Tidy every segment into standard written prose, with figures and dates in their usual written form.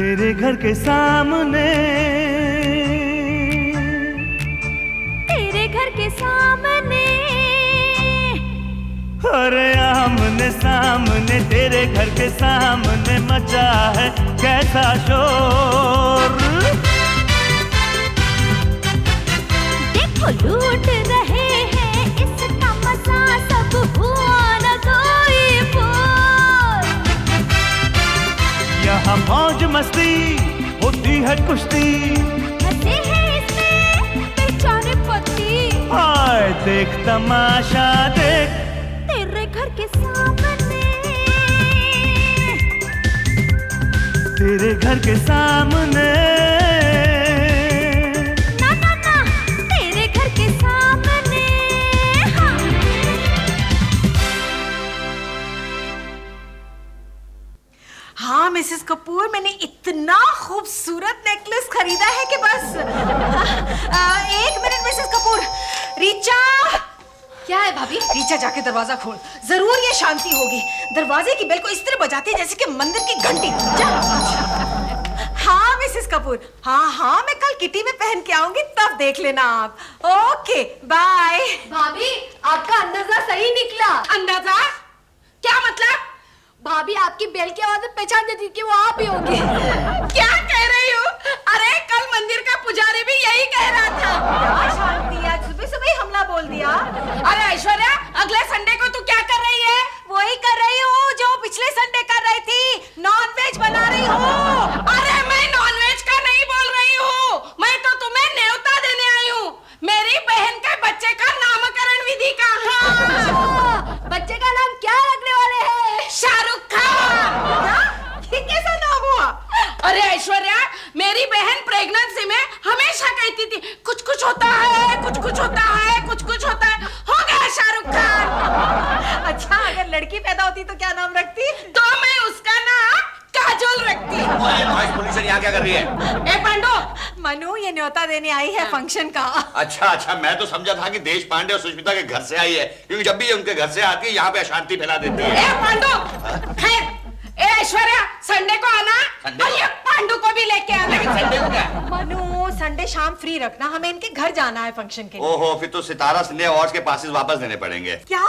तेरे घर के सामने, तेरे घर के सामने, अरे आमने सामने तेरे घर के सामने मचा है कैसा शोर। देखो लूट रहे हैं इसका मजा, सब हुआ न कोई बोल। यहाँ मौज मस्ती होती है कुश्ती, हंसे हैं इसमें बेचारे पति। हाय देख तमाशा देख तेरे घर के सामने, तेरे घर के सामने, ना ना ना तेरे घर के सामने। हाँ। हाँ मिसेस कपूर, मैंने इतना खूबसूरत नेकलेस खरीदा है कि बस। एक मिनट मिसेस कपूर। रीचा, क्या है भाभी? रीचा जाके दरवाजा खोल, जरूर ये शांति होगी। दरवाजे की बेल को इस तरह बजाती है जैसे कि मंदिर की घंटी। जा। हाँ मिसेस कपूर, हाँ मैं कल किटी में पहन के आऊंगी, तब देख लेना आप। Okay bye. भाभी आपका अंदाजा सही निकला। अंदाजा? क्या मतलब? भाभी आपकी बेल की आवाज में पहचान देती कि वो आप ही होंगी। क्या कह रही हो? अरे कल मंदिर का पुजारी भी यही कह रहा था। शांति, आज सुबह सुबह ही हमला बोल दिया। अरे ऐश्वर्या, अगले संडे को तू क्या कर रही है? वही कर रही हूँ जो पिछले संडे कर रही थी, नॉनवेज बना रही हूँ। अरे मैं नॉनवेज का नहीं बोल रही हूँ, मैं तो तुम्हें न्योता देने आई हूँ, मेरी बहन के बच्चे का नामकरण विधि का। हाँ। बच्चे का नाम क्या रखने वाले हैं? शाहरुख खान। ये कैसा नाम हुआ? अरे ऐश्वर्या, मेरी बहन प्रेगनेंसी में हमेशा कहती थी कुछ कुछ होता है, कुछ कुछ होता है, कुछ कुछ होता है। हो गया शाहरुख खान। अच्छा, अगर लड़की पैदा होती तो क्या नाम रखती? तो मैं उसका नाम काजोल रखती। पुलिस यहाँ क्या कर रही है? ए पांडो, मनु ये न्योता देने आई है फंक्शन का। अच्छा, मैं तो समझा था कि देश पांडे और सुष्मिता के घर से आई है, क्योंकि जब भी ये उनके घर से आती है यहाँ पे अशांति फैला देती है। ए पांडो, खैर, ए ऐश्वर्या, संडे को आना और ये पांडु को भी लेके आना। संडे को क्या? मनु, संडे शाम फ्री रखना, हमें इनके घर जाना है फंक्शन के लिए। ओहो, फिर तो सितारा सिने अवार्ड्स के पासेस वापस देने पड़ेंगे। क्या?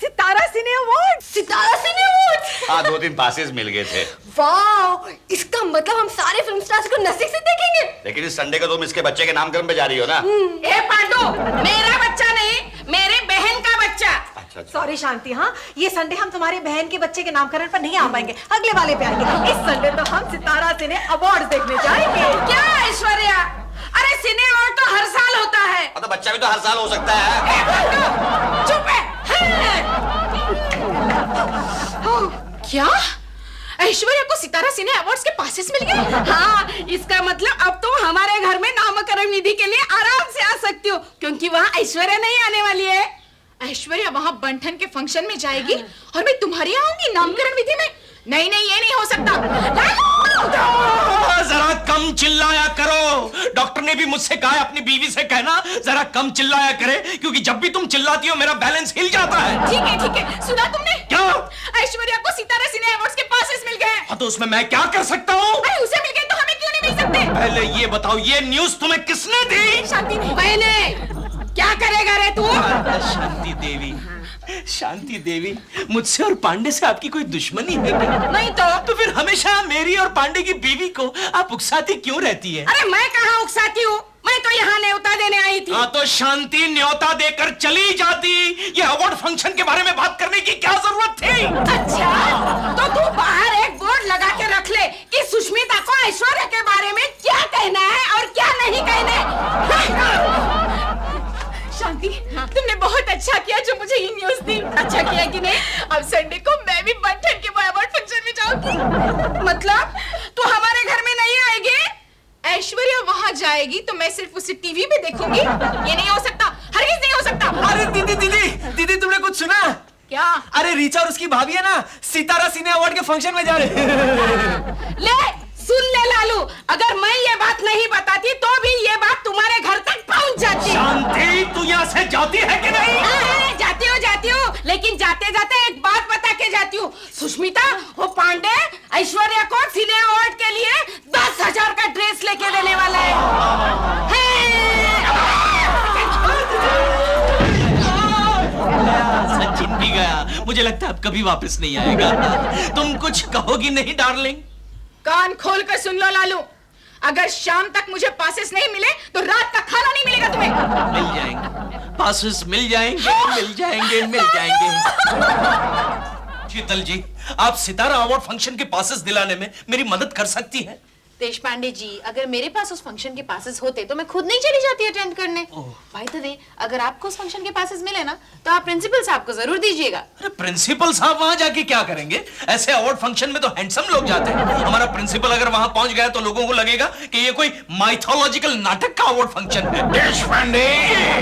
सितारा सिने अवार्ड? सितारा सिने अवार्ड? हाँ, 2-3 पासेस मिल गए थे। वाह, इसका मतलब हम सारे फिल्म स्टार्स को नजदीक से देखेंगे। लेकिन इस संडे को तुम इसके बच्चे के नामकरण पे जा रही हो ना? ए पांडु, मेरा बच्चा नहीं, मेरी बहन का बच्चा। अच्छा। सॉरी शांति, हाँ ये संडे हम तुम्हारी बहन के बच्चे के नामकरण पर नहीं आ पाएंगे, अगले वाले पे आएंगे। इस संडे तो हम सितारा सिने अवार्ड देखने जाएंगे। क्या ऐश्वर्या? अरे सिने अवार्ड तो हर साल होता है। तो बच्चा भी तो हर साल हो सकता है। चुप है। क्या? ऐश्वर्या को सितारा सिने अवार्ड्स के पासेस मिल गए? हाँ, इसका मतलब अब तुम हमारे घर में नामकरण विधि के लिए आराम से आ सकती हो, क्योंकि वहाँ ऐश्वर्या नहीं आने वाली है। ऐश्वर्या वहाँ बंठन के फंक्शन में जाएगी और मैं तुम्हारी आऊंगी नामकरण विधि में? नहीं, ये नहीं हो सकता। जरा कम चिल्लाया करो। डॉक्टर ने भी मुझसे कहा अपनी बीवी से कहना जरा कम चिल्लाया करे, क्योंकि जब भी तुम चिल्लाती हो मेरा बैलेंस हिल जाता है। ठीक है, सुना तुमने? क्या? ऐश्वर्या को सितारा सिने अवार्ड्स के पासेस मिल गए। हाँ, तो उसमें मैं क्या कर सकता हूँ? अरे उसे मिल गए तो हमें क्यों नहीं मिल सकते? पहले ये बताओ, ये न्यूज तुम्हें किसने दी? शांति ने। मैंने। क्या करेगा रे तू? शांति देवी, मुझसे और पांडे से आपकी कोई दुश्मनी है क्या? नहीं तो फिर हमेशा मेरी और पांडे की बीवी को आप उकसाती क्यों रहती है? अरे मैं कहाँ उकसाती हूँ, मैं तो यहाँ न्योता देने आई थी। हाँ, तो शांति न्योता देकर चली जाती। ये अवार्ड फंक्शन के बारे में बात करने की क्या जरूरत थी? अच्छा, तो तू बाहर एक बोर्ड लगा के रख ले कि सुष्मिता को ऐश्वर्या के बारे में क्या कहना है और क्या नहीं कहना है। शांति, तुमने बहुत अच्छा किया जो मुझे ये न्यूज़ दी। अच्छा किया कि नहीं? अब संडे को मैं भी बंठन के अवार्ड फंक्शन में जाऊंगी। मतलब तू हमारे घर में नहीं आएगी? ऐश्वर्या वहाँ जाएगी तो मैं सिर्फ उसे टीवी पे देखूंगी? ये नहीं हो सकता, हरगिज़ नहीं हो सकता। अरे दीदी, तुमने कुछ सुना? क्या? अरे रीचा और उसकी भाभी है ना, सितारा सिने अवार्ड के फंक्शन में जा रहे हैं। ले सुन ले लालू, अगर मैं ये बात नहीं बताती तो भी ये बात तुम्हारे घर तक पहुंच जाती। शांति, तू यहाँ से जाती है कि नहीं? जाती हूँ, लेकिन जाते जाते एक बात बता के जाती हूँ। सुष्मिता, वो पांडे ऐश्वर्या को सिने अवार्ड के लिए लेके देने वाला है। सचिन भी गया, मुझे लगता है अब कभी वापस नहीं आएगा। तुम कुछ कहोगी नहीं डार्लिंग? कान खोल कर सुन लो लालू, अगर शाम तक मुझे पासेस नहीं मिले तो रात का खाना नहीं मिलेगा तुम्हें। मिल जाएंगे पासेस, मिल जाएंगे, मिल जाएंगे, मिल जाएंगे। शीतल जी, आप सितारा अवार्ड फंक्शन के पासेस दिलाने में मेरी मदद कर सकती हैं? देश पांडे जी, अगर मेरे पास उस फंक्शन के पासेस होते तो मैं खुद नहीं चली जाती अटेंड करने। बाय द वे, अगर आपको उस फंक्शन के पासेस मिले ना तो आप प्रिंसिपल साहब को जरूर दीजिएगा। अरे प्रिंसिपल साहब वहां जाके क्या करेंगे? ऐसे अवार्ड फंक्शन में तो हैंडसम लोग जाते हैं। हमारा प्रिंसिपल अगर वहां पहुंच गया तो लोगों को लगेगा कि ये कोई माइथोलॉजिकल नाटक का अवार्ड फंक्शन है। देश पांडे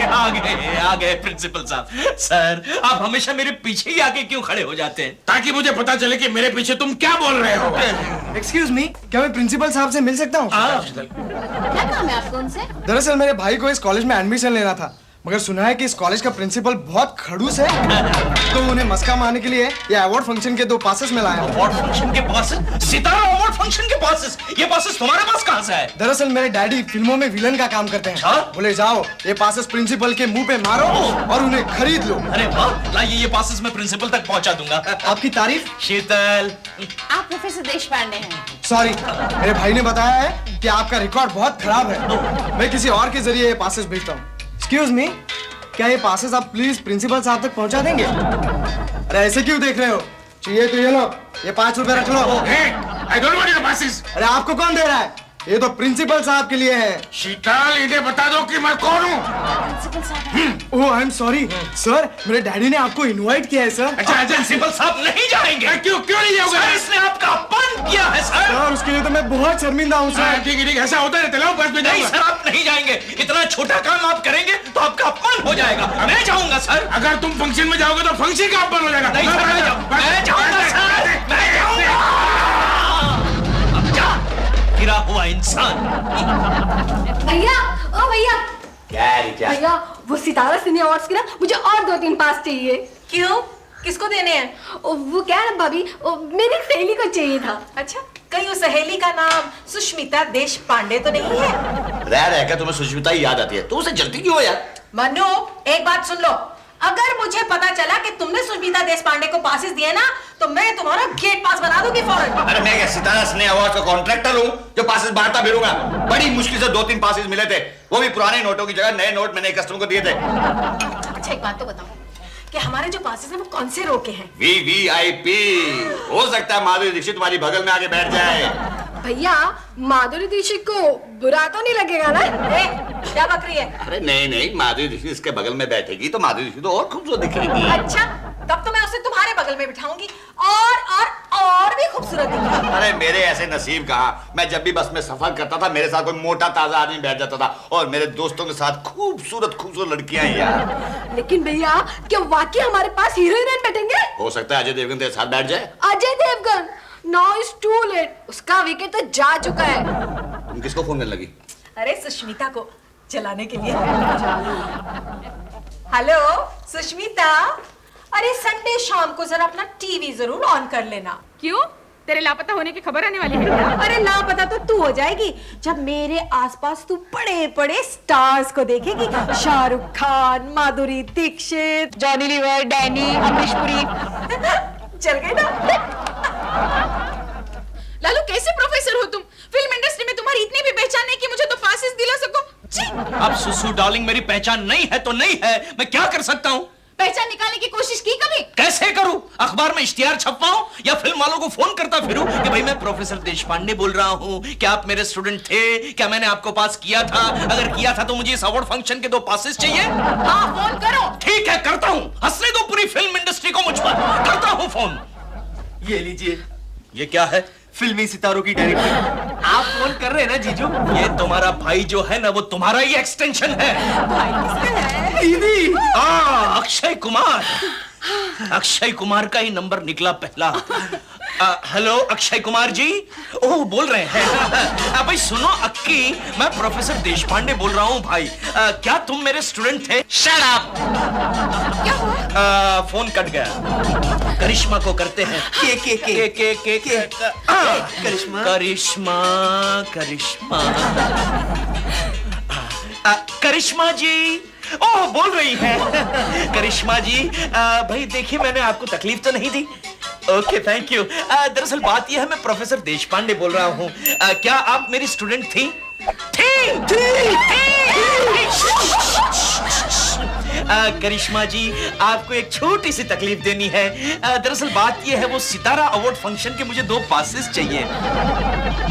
आ गए प्रिंसिपल साहब। सर, आप हमेशा मेरे पीछे ही आके क्यों खड़े हो जाते हैं? ताकि मुझे पता चले कि मेरे पीछे तुम क्या बोल रहे हो। एक्सक्यूज मी, क्या मैं प्रिंसिपल साहब से मिल सकता हूँ? क्या काम है आपको उनसे? दरअसल मेरे भाई को इस कॉलेज में एडमिशन लेना था, मगर सुना है कि इस कॉलेज का प्रिंसिपल बहुत खड़ूस है, तो उन्हें मस्का मारने के लिए ये अवार्ड फंक्शन के 2 पासेस में लाया। अवार्ड फंक्शन के पासेस? सितारा अवार्ड फंक्शन के पासेस? ये पासेस तुम्हारे पास कहां से आए? दरअसल मेरे डैडी फिल्मों में विलन का काम करते हैं। बोले जाओ ये पासेस प्रिंसिपल के मुंह पे मारो और उन्हें खरीद लो। अरे वाह, लाइए ये पासेस मैं प्रिंसिपल तक पहुंचा दूंगा। आपकी तारीफ। शीतल, आप प्रोफेसर देश पांडे हैं? सॉरी, मेरे भाई ने बताया है कि आपका रिकॉर्ड बहुत खराब है। मैं किसी और के जरिए ये पासेस भेजता हूँ। एक्सक्यूज मी, क्या ये पासेस आप प्लीज प्रिंसिपल साहब तक पहुंचा देंगे? अरे ऐसे क्यों देख रहे हो? चाहिए तो ये लो, ये 5 रुपए रख लो। I don't want your passes। अरे आपको कौन दे रहा है? ये तो प्रिंसिपल साहब के लिए है। शीतल, इन्हें बता दो कि मैं कौन हूँ। प्रिंसिपल साहब। ओह, आई एम सॉरी सर, मेरे डैडी ने आपको इनवाइट किया है सर। अच्छा, प्रिंसिपल साहब नहीं जाएंगे। क्यों नहीं जाओगे? सर, इसने आपका अपमान किया है सर। सर, उसके लिए तो मैं बहुत शर्मिंदा हूँ सर। ठीक है, ऐसा होता है। चलाओ बस में नहीं जाऊंगा। सर, आप नहीं जाएंगे। इतना छोटा काम आप करेंगे तो आपका अपमान हो जाएगा। मैं जाऊंगा सर। अगर तुम फंक्शन में जाओगे तो फंक्शन का अपमान हो जाएगा। नहीं सर, मैं जाऊंगा सर, मैं जाऊंगा। अब जा, गिरा हुआ इंसान। भैया, ओ भैया, क्या रिचा? भैया वो सितारा सिने अवार्ड्स के ना मुझे और 2-3 पास चाहिए। क्यों? किसको देने हैं? वो क्या है ना भाभी, मेरी सहेली को चाहिए था। अच्छा, कहीं उस सहेली का नाम सुष्मिता देश पांडे तो नहीं है? रह कर तुम्हें सुष्मिता ही याद आती है, तो उसे जलती क्यों है यार? मनु, एक बात सुन लो, अगर मुझे पता चला कि तुमने सुष्मिता देश पांडे को पासेस दिए ना तो मैं तुम्हारा गेट पास बना दूंगी फौरन। अरे मैं क्या सितारा सिने अवार्ड का कॉन्ट्रैक्टर हूँ जो पासेस बांटता फिरूंगा? बड़ी मुश्किल से 2-3 पासेस मिले थे, वो भी पुराने नोटों की जगह नए नोट मैंने कस्टमर को दिए थे। अच्छा, एक बात तो बताओ कि हमारे जो पासेस हैं वो कौन से रो के हैं? VVIP। हो सकता है माधुरी दीक्षित तुम्हारी बगल में आके बैठ जाए। भैया माधुरी दीक्षित को बुरा तो नहीं लगेगा ना? क्या बकरी है? अरे नहीं, माधुरी दीक्षित इसके बगल में बैठेगी तो माधुरी दीक्षित और खूबसूरत दिखेगी। अच्छा, तब तो मैं उसे तुम्हारे बगल में बिठाऊंगी और भी खूबसूरत दिखेगी। अरे मेरे ऐसे नसीब कहाँ, मैं जब भी बस में सफर करता था मेरे साथ कोई मोटा ताजा आदमी बैठ जाता था और मेरे दोस्तों के साथ खूबसूरत लड़कियां हैं यार। लेकिन भैया क्या वाकई हमारे पास हीरो हीरोइन बैठेंगे? हो सकता है अजय देवगन तेरे साथ बैठ जाए। Ajay Devgan? Now it's too late, उसका विकेट तो जा चुका है। तुम किसको फोन करने लगी? अरे सुष्मिता को चलाने के लिए। हेलो सुष्मिता, अरे संडे शाम को जरा अपना टीवी जरूर ऑन कर लेना। क्यों? तेरे लापता होने की खबर आने वाली है क्या? अरे लापता तो तू हो जाएगी जब मेरे आसपास तू बड़े बड़े स्टार्स को देखेगी। शाहरुख खान, माधुरी दीक्षित, जॉनी लीवर, डैनी, अमरीश पुरी। चल गए ना? लालू, कैसे प्रोफेसर हो तुम? फिल्म इंडस्ट्री में तुम्हारी इतनी भी पहचान नहीं कि मुझे तो पासेस दिला सको। अब सुसु डार्लिंग, मेरी पहचान नहीं है तो नहीं है, मैं क्या कर सकता हूँ? पहचान निकालने की कोशिश की कभी? कैसे करूं? अखबार में इश्तिहार छपवाऊं या फिल्म वालों को फोन करता फिरूं कि भाई मैं प्रोफेसर देश पांडे बोल रहा हूं, क्या आप मेरे स्टूडेंट थे? क्या मैंने आपको पास किया था? अगर किया था तो मुझे इस अवार्ड फंक्शन के 2 पासेस चाहिए। हाँ, फोन करो। ठीक है, करता हूं। हंसने दो पूरी फिल्म इंडस्ट्री को मुझ पर। करता हूं फोन। ये लीजिए, ये क्या है? फिल्मी सितारों की डायरेक्टर। आप फोन कर रहे हैं ना जीजू? ये तुम्हारा भाई जो है ना, वो तुम्हारा ही एक्सटेंशन है। भाई किसका है? दीदी, अक्षय कुमार। अक्षय कुमार का ही नंबर निकला पहला। हेलो अक्षय कुमार जी। ओह, बोल रहे हैं। भाई सुनो अक्की, मैं प्रोफेसर देश पांडे बोल रहा हूँ भाई। क्या तुम मेरे स्टूडेंट थे? Shut up. क्या हुआ? फोन कट गया। करिश्मा को करते हैं। के करिश्मा करिश्मा करिश्मा करिश्मा जी, ओह बोल रही है। करिश्मा जी, भाई देखिए मैंने आपको तकलीफ तो नहीं दी। Okay thank you. दरअसल बात यह है, मैं प्रोफेसर देशपांडे बोल रहा हूँ। क्या आप मेरी स्टूडेंट थी? करिश्मा जी, आपको एक छोटी सी तकलीफ देनी है। दरअसल बात यह है, वो सितारा अवार्ड फंक्शन के मुझे 2 पासेस चाहिए।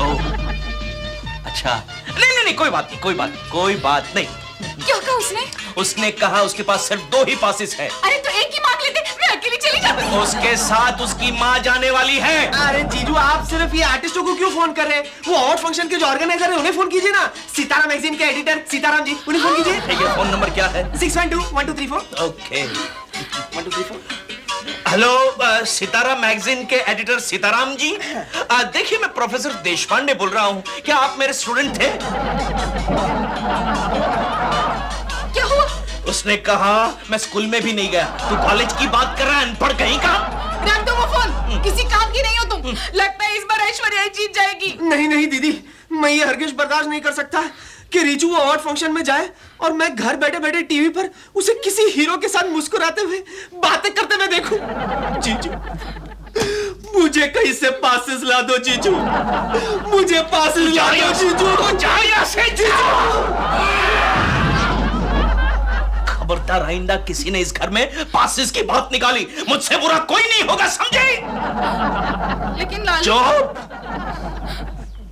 ओह अच्छा, नहीं कोई बात नहीं। क्या कहा उसने? उसने कहा उसके पास सिर्फ 2 ही पासेस है। अरे तो एक ही मांग लेते, मैं अकेली चली जाती। उसके साथ उसकी माँ जाने वाली है। अरे जीजू, आप सिर्फ ये आर्टिस्टों को क्यों फोन कर रहे हैं? वो अवार्ड फंक्शन के जो ऑर्गेनाइजर है उन्हें फोन कीजिए ना। सितारा मैगजीन के एडिटर सीताराम जी, उन्हें फोन कीजिए। ठीक है, फोन नंबर क्या है? 612-1234। ओके 1234। हेलो, सितारा मैगजीन के एडिटर सीताराम जी, देखिए मैं प्रोफेसर देशपांडे बोल रहा हूँ। क्या आप मेरे स्टूडेंट थे? क्या हुआ? उसने कहा मैं स्कूल में भी नहीं गया। तू कॉलेज की बात कर रहा है, अनपढ़ कहीं का? रख दो वो फोन, किसी काम की नहीं हो तुम। लगता है इस बार ऐश्वर्या ही जीत जाएगी। नहीं दीदी, मैं ये हरगिज बर्दाश्त नहीं कर सकता कि रिचू अवार्ड फंक्शन में जाए और मैं घर बैठे बैठे टीवी पर उसे किसी हीरो के साथ मुस्कुराते हुए बातें करते हुए देखूं। जीजू, मुझे कहीं से पासेस ला दो जीजू, मुझे पासेस ला दो जीजू। खबरदार आइंदा किसी ने इस घर में पासेस की बात निकाली, मुझसे बुरा कोई नहीं होगा, समझे? लेकिन लाल, चुप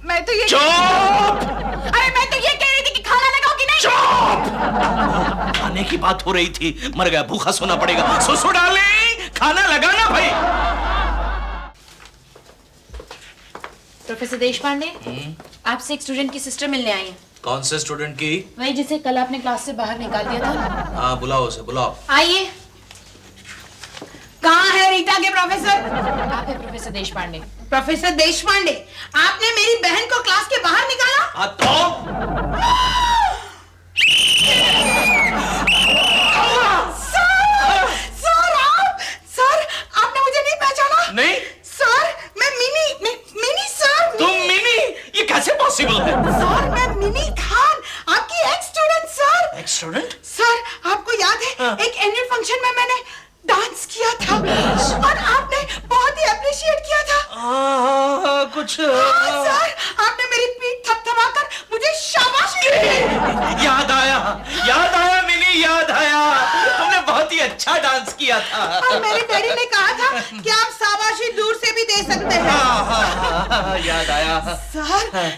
मैं तो ये चुप। अरे मैं तो ये कह रही थी कि खाना लगाओ कि नहीं। चुप। खाने की बात हो रही थी, मर गया, भूखा सोना पड़ेगा। सुसु डार्लिंग, खाना लगाना भाई। प्रोफेसर देशपांडे, आपसे एक स्टूडेंट की सिस्टर मिलने आई है। कौन से स्टूडेंट की? वही जिसे कल आपने क्लास से बाहर निकाल दिया था। हाँ बुलाओ उसे, बुलाओ। आइए। कहाँ है रीता के प्रोफेसर? आप है प्रोफेसर देशपांडे। प्रोफेसर देशपांडे, आपने मेरी बहन को क्लास के बाहर निकाला? हाँ तो? सर, आपने मुझे नहीं पहचाना? नहीं सर, मैं मिनी सर। तुम मिनी? ये कैसे पॉसिबल है? सर, मैं मिनी खान, आपकी x student sir. X student? Sir, आपको याद है एक एनुअल फंक्शन में मैंने डांस किया था और आपने बहुत ही अप्रिशिएट किया था। कुछ सर, आपने मेरी पीठ थपथपाकर मुझे शाबाशी दी। याद आया मिनी, याद आया। तुमने बहुत ही अच्छा डांस किया था। और मेरे डैडी ने कहा था कि आप शाबाशी दूर से भी दे सकते हैं। याद आया।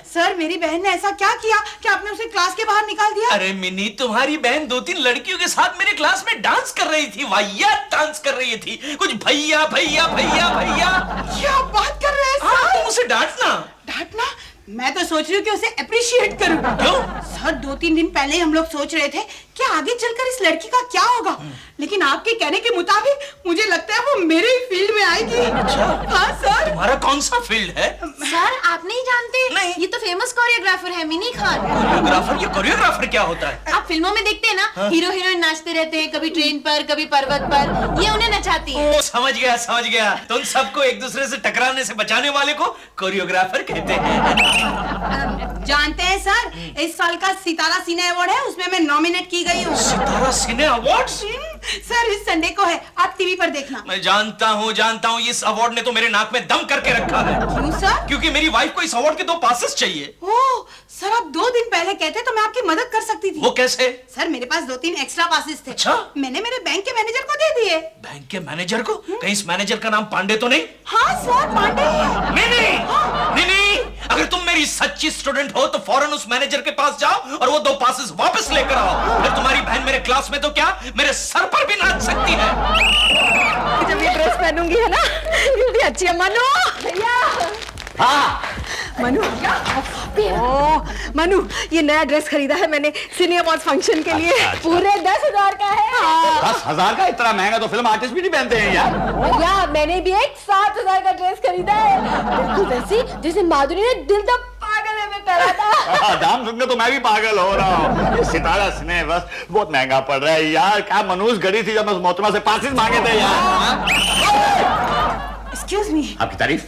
सर, मेरी बहन ने ऐसा क्या किया कि आपने उसे क्लास के बाहर निकाल दिया? अरे मिनी, तुम्हारी बहन 2-3 लड़कियों के साथ मेरे क्लास में डांस कर रही थी, वाहियात डांस कर रही थी। कुछ भैया भैया भैया भैया। क्या बात कर रहे हैं सर? तुम उसे डांटना। डांटना? मैं तो सोच रही हूँ कि उसे अप्रिशिएट करूं। क्यों? सर, 2-3 दिन पहले हम लोग सोच रहे थे कि आगे चलकर इस लड़की का क्या होगा, लेकिन आपके कहने के मुताबिक मुझे लगता है वो मेरे ही फील्ड में आएगी। अच्छा? हाँ सर। तुम्हारा कौन सा फील्ड है? सर, आप नहीं जानते? नहीं। ये तो फेमस कोरियोग्राफर है, मिनी खान। कोरियोग्राफर? ये कोरियोग्राफर क्या होता है? आप फिल्मों में देखते हैं ना, हीरो हीरोइन नाचते रहते हैं, कभी ट्रेन पर, कभी पर्वत पर। ये उन्हें नचाती है। ओ, समझ गया। तो उन सबको एक दूसरे से टकराने से बचाने वाले को कोरियोग्राफर कहते हैं। जानते हैं सर, इस साल का सितारा सिने अवार्ड है, उसमें मैं नॉमिनेट की गई हूँ। सितारा सिने अवार्ड? सर, इस संडे को है, आप टीवी पर देखना। मैं जानता हूँ। इस अवार्ड ने तो मेरे नाक में दम करके रखा है। क्यों सर? क्योंकि मेरी वाइफ को इस अवार्ड के 2 पासेस चाहिए। ओह सर, आप 2 दिन पहले कहते तो मैं आपकी मदद कर सकती थी। वो कैसे? सर, मेरे पास 2-3 एक्स्ट्रा पासेस थे। अच्छा? मैंने मेरे बैंक के मैनेजर को दे दिए। बैंक के मैनेजर को? कहीं इस मैनेजर का नाम पांडे तो नहीं? हाँ सर, पांडे है। नहीं, अगर तुम मेरी सच्ची स्टूडेंट हो तो फौरन उस मैनेजर के पास जाओ और वो 2 पासेस वापस लेकर आओ। फिर तुम्हारी बहन मेरे क्लास में तो क्या, मेरे सर पर भी नाच सकती है। जब ये ड्रेस पहनूंगी है ना, कितनी अच्छी है। मनु भैया। हाँ मनु, मनु, ये नया ड्रेस खरीदा है मैंने सिने अवार्ड फंक्शन के लिए। पूरे 10,000 का है। 10,000 का? इतना महंगा तो फिल्म आर्टिस्ट भी नहीं पहनते हैं यार। भैया, मैंने भी एक 7,000 का ड्रेस खरीदा है, बिल्कुल वैसी जैसे माधुरी ने दिल तो पागल है में करा था। दाम सुनकर तो मैं भी पागल हो रहा हूँ। ये सितारा स्नेह बस बहुत महंगा पड़ रहा है यार। क्या मनूस घड़ी थी जब मैं उस मोहतरमा से पासिस मांगे थे यार। एक्सक्यूज मी, आपकी तारीफ?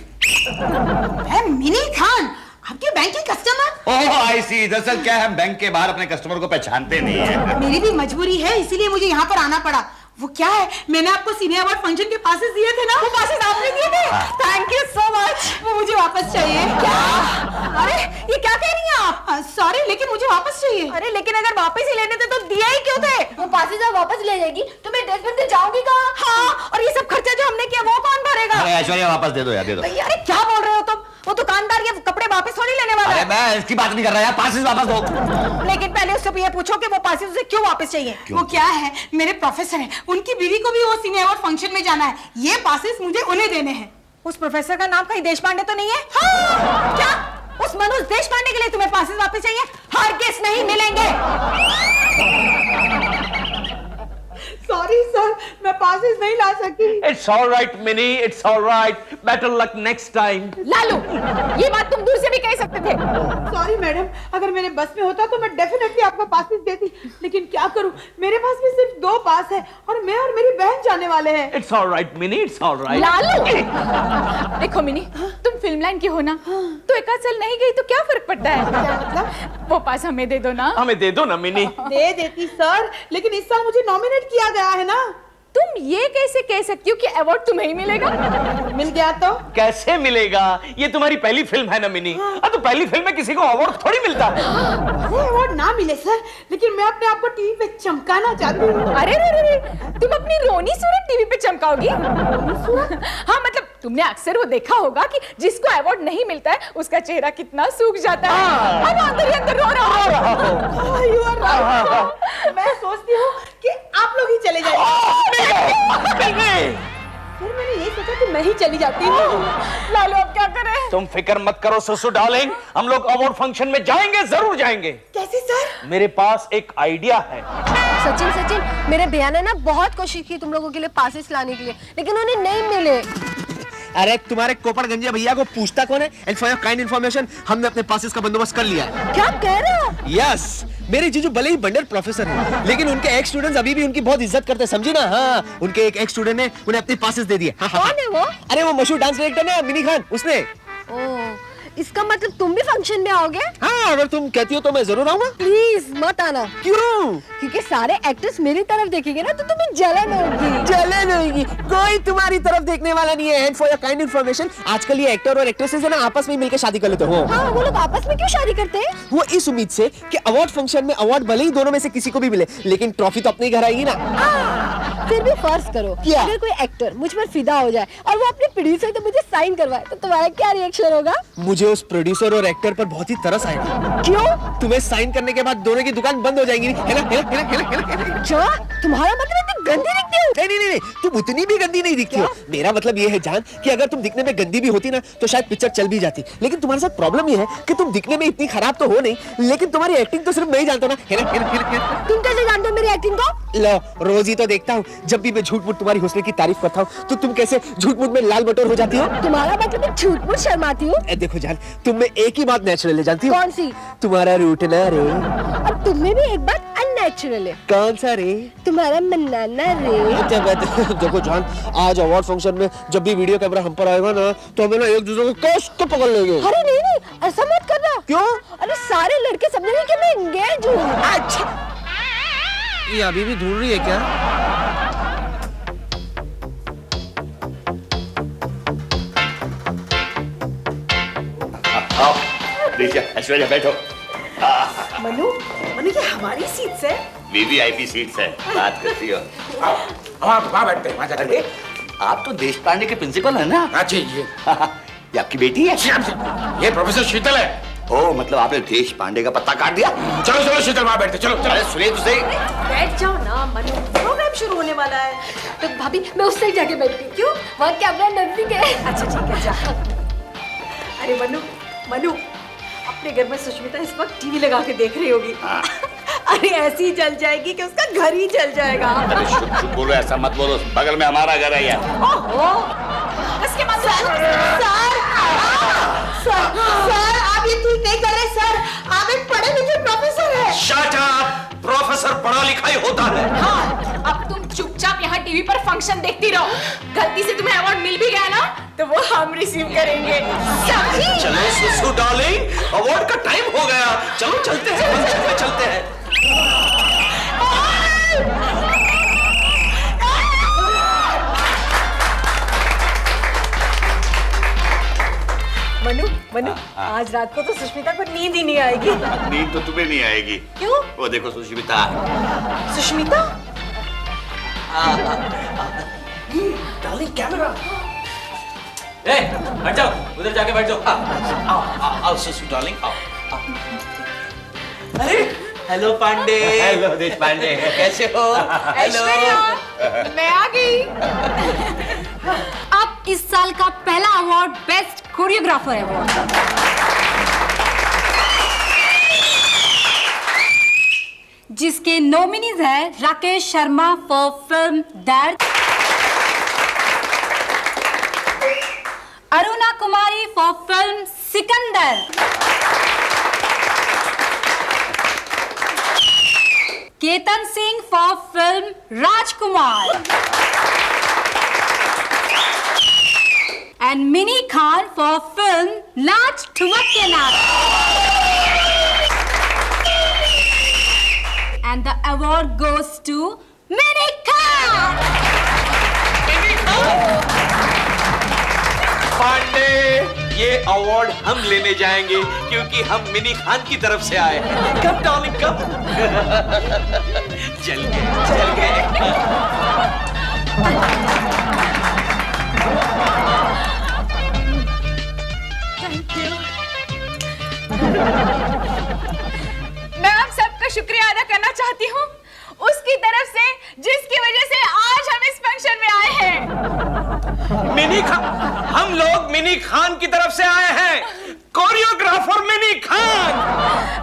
मिनी खान, आपके बैंक के कस्टमर। ओह आई सी। दरअसल क्या है, हम बैंक के बाहर अपने कस्टमर को पहचानते नहीं है। मेरी भी मजबूरी है, इसीलिए मुझे यहाँ पर आना पड़ा। वो क्या है, मैंने आपको सीनियर अवार्ड फंक्शन के पासेस दिए थे ना, वो पासेस आपने दिए थे। Thank you so much. वो मुझे वापस चाहिए। क्या? अरे ये क्या कह रही हैं आप? सॉरी, लेकिन मुझे वापस चाहिए। अरे लेकिन अगर वापस ही लेने थे तो दिया ही क्यों थे? वो पासेस आप वापस ले जाएगी तो मैं ड्रेस पहन के जाऊंगी कहाँ? हाँ, और ये सब खर्चा जो हमने किया वो कौन भरेगा? अरे ऐश्वर्या वापस दे दो यार, दे दो। अरे क्या बोल रहे हो तुम? वो दुकानदार ये कपड़े वापस थोड़ी लेने वाला अरे है। मैं इसकी बात नहीं कर रहा यार, पासिस वापस दो। लेकिन पहले उससे ये पूछो कि वो पासेस उसे क्यों वापस चाहिए? वो क्या है, मेरे प्रोफेसर हैं, उनकी बीवी को भी वो सीनियर अवार्ड फंक्शन में जाना है। ये पासेस मुझे उन्हें देने हैं। उस प्रोफेसर का नाम कहीं देशपांडे तो नहीं है? हाँ। क्या उस मनोज देशपांडे के लिए तुम्हें पासेस वापस चाहिए? हरगिज़ नहीं मिलेंगे। सॉरी सर, मैं पासेस नहीं ला सकी। It's all right, Minnie. It's all right. Better luck next time. Lalu, ये बात तुम दूर से भी कह सकते थे। सॉरी मैडम, अगर मेरे बस में होता तो मैं डेफिनेटली आपको पासेस देती, लेकिन क्या करूं, मेरे पास भी सिर्फ 2 पास है और मैं और मेरी बहन जाने वाले हैं। It's all right, Minnie. It's all right. Lalu, देखो मिनी, तुम फिल्म लाइन की हो ना, तो एक आध साल नहीं गई तो क्या फर्क पड़ता है? मतलब वो पास हमें दे दो ना। हमें दे दो ना, Minnie. दे देती सर, लेकिन इस साल मुझे नॉमिनेट किया गया है ना। तुम ये कैसे कह सकती हो कि अवार्ड तुम्हें ही मिलेगा? मिल गया तो? कैसे मिलेगा? ये तुम्हारी पहली फिल्म है ना, मिनी। तो पहली फिल्म में किसी को अवार्ड थोड़ी मिलता है। अरे अवार्ड ना मिले सर, लेकिन मैं अपने आप को टीवी पे चमकाना चाहती हूँ। अरे तुम अपनी रोनी सूरत टीवी पे चमकाओगी? हाँ मतलब तुमने अक्सर वो देखा होगा कि जिसको अवार्ड नहीं मिलता है उसका चेहरा कितना सूख जाता है और अंदर ही अंदर रो रहा हो। You are right. मैं सोचती हूँ कि आप लोग ही चले जाइए। फिर मैंने ये सोचा कि मैं ही चली जाती हूँ। लालू अब क्या करें? तुम फिक्र मत करो ससुर डार्लिंग, हम लोग अवार्ड फंक्शन में जाएंगे, जरूर जाएंगे। कैसे सर? मेरे पास एक आइडिया है। सचिन, मेरे भैया ने ना बहुत कोशिश की तुम लोगों के लिए पासेस लाने के लिए, लेकिन उन्हें नहीं मिले। अरे तुम्हारे कोपड़ गंजिया भैया को पूछता कौन है? And for your kind information, हमने अपने पासेस का बंदोबस्त कर लिया है। क्या कह रहे हो? यस, मेरे जीजू भले ही बंडर प्रोफेसर हैं, लेकिन उनके एक्स स्टूडेंट्स अभी भी उनकी बहुत इज्जत करते हैं, समझी ना? हाँ, उनके एक एक्स स्टूडेंट ने उन्हें अपने पासेस दे दिए। कौन है वो? अरे वो मशहूर डांस डायरेक्टर ना, मिनी खान, उसने। ओह, इसका मतलब तुम भी फंक्शन में आओगे? हाँ, अगर तुम कहती हो तो मैं जरूर आऊंगा। प्लीज मत आना। क्यों? क्योंकि सारे एक्टर्स मेरी तरफ देखेंगे ना तो तुम्हें जलन होगी। जलन होगी? कोई तुम्हारी तरफ देखने वाला नहीं है। And for your kind information, आजकल ये एक्टर और एक्ट्रेसेस है ना, आपस में मिलकर शादी कर लेते हो। हाँ, वो लोग आपस में क्यों शादी करते हैं? वो इस उम्मीद से कि अवार्ड फंक्शन में अवार्ड भले ही दोनों में से किसी को भी मिले, लेकिन ट्रॉफी तो अपने घर आएगी ना। फिर भी फर्ज करो, क्या? अगर कोई एक्टर मुझ पर फिदा हो जाए और वो अपने प्रोड्यूसर से मुझे साइन करवाए तो तुम्हारा क्या रिएक्शन होगा? मुझे उस प्रोड्यूसर और एक्टर पर बहुत ही तरस आएगा। क्यों? तुम्हें साइन करने के बाद दोनों की दुकान बंद हो जाएगी, है ना? क्या? तुम्हारा मतलब इतनी गंदी दिखती हो? नहीं, तुम उतनी भी गंदी नहीं दिखती हो। मेरा मतलब ये है जान कि अगर तुम दिखने में गंदी भी होती ना तो शायद पिक्चर चल भी जाती, लेकिन तुम्हारे साथ प्रॉब्लम ये है कि तुम दिखने में इतनी खराब तो हो नहीं, लेकिन तुम्हारी एक्टिंग तो सिर्फ मैं ही जानता हूं ना, है ना? तुम कैसे जानते हो मेरी एक्टिंग को? लो, रोज ही तो देखता हूँ, जब भी मैं झूठ मूठ तुम्हारी हुस्न की तारीफ करता हूँ तो तुम कैसे झूठ मूठ में लाल बटोर हो जाती हो। तुम्हारा मतलब मैं झूठ मूठ शर्माती हूँ? देखो जान, तुम में एक ही बात नेचुरल है, जानती हो? कौन सी? तुम्हारा रूठना रे। और तुम में भी एक बात अननेचुरल है। कौन सा रे? तुम्हारा मनाना रे। देखो जान, आज अवार्ड फंक्शन में जब भी वीडियो कैमरा हम पर आएगा ना तो हमें ना एक दूसरे को कस के पकड़ लेंगे। अरे नहीं, ऐसा मत करना। क्यों? अरे सारे लड़के समझेंगे कि मैं एंगेज हूँ। अच्छा, ये अभी भी ढूंढ रही है क्या? आओ, लीजिए ऐश्वर्या बैठो। मनु, ये हमारी सीट्स है। वीवीआईपी सीट्स है, बात करती हो। वहाँ बैठते हैं, वहाँ जाते हैं। आप तो देश पांडे के प्रिंसिपल है ना? अच्छा, ये आपकी बेटी है? ये प्रोफेसर शीतल है। ओ, मतलब आपने देश पांडे का पत्ता काट दिया? चलो शीतल, वहाँ बैठते, चलो। अरे सुनिए तो सही। बैठ जाओ ना मनु, प्रोग्राम शुरू होने वाला है। तो भाभी मैं उस साइड जाके बैठती हूँ। क्यों? वहाँ कैमरा नजदीक है। अच्छा ठीक है, जा। अरे मनु, अपने घर में सुष्मिता इस वक्त टीवी लगा के देख रही होगी। अरे ऐसी जल जाएगी कि उसका घर ही जल जाएगा। अरे शुभ बोलो, ऐसा मत बोलो, बगल में हमारा घर है यार। ओहो, इसके मतलब सर, आप ये ये ठीक नहीं कर रहे सर। आप एक पढ़े लिखे प्रोफेसर हैं। Shut up! प्रोफेसर पढ़ा लिखा ही होता है। हाँ, अब तुम चुपचाप यहाँ टीवी पर फंक्शन देखती रहो। गलती से तुम्हें अवार्ड मिल भी गया ना तो वो हम रिसीव करेंगे। समझी? चलो सुसु डार्लिंग, अवार्ड का टाइम हो गया। चलो चलते हैं, फंक्शन में चलते हैं। मनु, मनु, आज रात को तो सुष्मिता को नींद ही नहीं आएगी। नींद तो तुम्हें नहीं आएगी। क्यों? वो देखो सुष्मिता। सुष्मिता? Darling camera. ए, बैठ जाओ, उधर जाके बैठ जाओ। आओ सुसु डार्लिंग, आओ। अरे हेलो पांडे। हेलो देश पांडे, कैसे हो? ऐश्वर्या, मैं आ गई। अब इस साल का पहला अवार्ड बेस्ट कोरियोग्राफर अवार्ड जिसके नॉमिनीज है Rakesh Sharma for film Dard, Aruna Kumari for film Sikandar, Ketan Singh for film Rajkumar and Mini Khan for film Naach Thumak Ke Naach. And the award goes to Mini Khan. Pandey, ये अवार्ड हम लेने जाएंगे क्योंकि हम मिनी खान की तरफ से आए हैं। कब डार्लिंग कब? चल गए। मैं आप सबका शुक्रिया अदा करना चाहती हूँ उसकी तरफ से जिसकी वजह से आज हम इस फंक्शन में आए हैं। मिनी खान, हम लोग मिनी खान की तरफ से आए हैं। Choreographer mini Khan.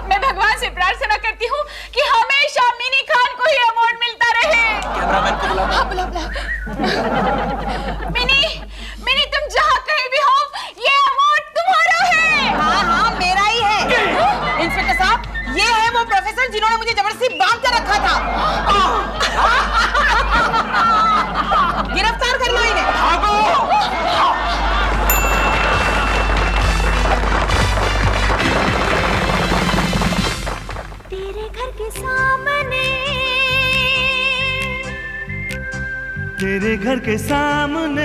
मैं भगवान से प्रार्थना करती हूँ कि हमेशा मिनी खान को ही अवार्ड मिलता रहे। कैमरामैन को बुला। हाँ, बुला। मिनी तुम जहाँ कहीं भी हो ये अवार्ड तुम्हारा है। हाँ मेरा ही है। इंस्पेक्टर साहब, ये है वो प्रोफेसर जिन्होंने मुझे जबरदस्ती बांध कर रखा था। गिरफ्तार कर लो इन्हें। तेरे घर के सामने, तेरे घर के सामने